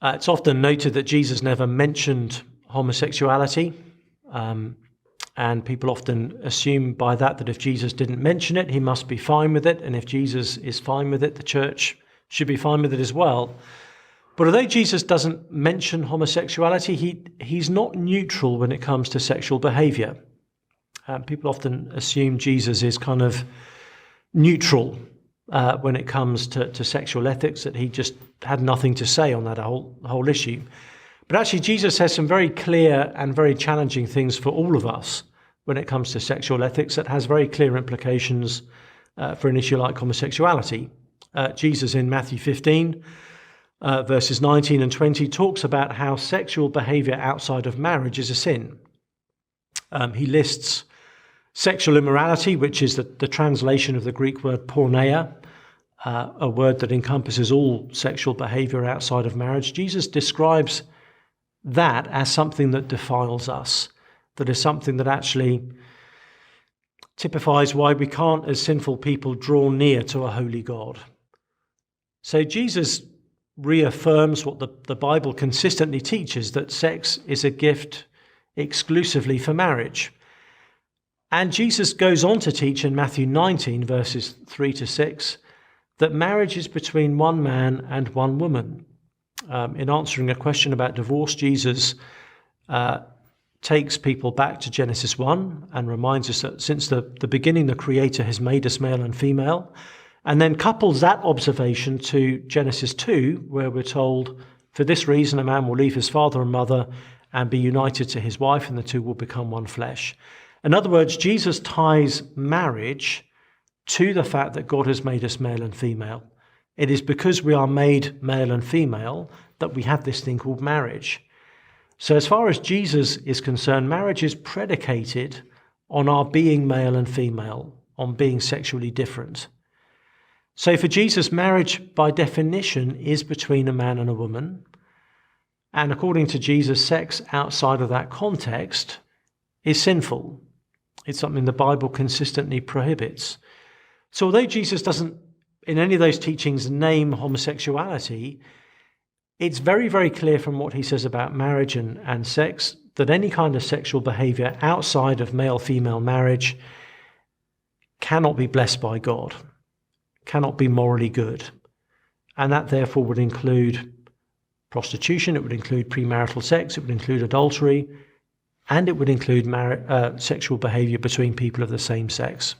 It's often noted that Jesus never mentioned homosexuality, and people often assume by that if Jesus didn't mention it, he must be fine with it, and if Jesus is fine with it, the church should be fine with it as well. But although Jesus doesn't mention homosexuality, he's not neutral when it comes to sexual behaviour. People often assume Jesus is kind of neutral when it comes to sexual ethics, that he just had nothing to say on that whole issue. But actually, Jesus has some very clear and very challenging things for all of us when it comes to sexual ethics that has very clear implications for an issue like homosexuality. Jesus in Matthew 15, verses 19 and 20, talks about how sexual behaviour outside of marriage is a sin. He lists sexual immorality, which is the translation of the Greek word porneia, a word that encompasses all sexual behaviour outside of marriage. Jesus describes that as something that defiles us, that is something that actually typifies why we can't, as sinful people, draw near to a holy God. So Jesus reaffirms what the Bible consistently teaches, that sex is a gift exclusively for marriage. And Jesus goes on to teach in Matthew 19, verses 3 to 6, that marriage is between one man and one woman. In answering a question about divorce, Jesus takes people back to Genesis 1 and reminds us that since the beginning, the Creator has made us male and female, and then couples that observation to Genesis 2, where we're told, for this reason a man will leave his father and mother and be united to his wife, and the two will become one flesh. In other words, Jesus ties marriage to the fact that God has made us male and female. It is because we are made male and female that we have this thing called marriage. So as far as Jesus is concerned, marriage is predicated on our being male and female, on being sexually different. So for Jesus, marriage by definition is between a man and a woman. And according to Jesus, sex outside of that context is sinful. It's something the Bible consistently prohibits. So although Jesus doesn't, in any of those teachings, name homosexuality, it's very, very clear from what he says about marriage and sex that any kind of sexual behaviour outside of male-female marriage cannot be blessed by God, cannot be morally good. And that therefore would include prostitution, it would include premarital sex, it would include adultery, and it would include sexual behaviour between people of the same sex.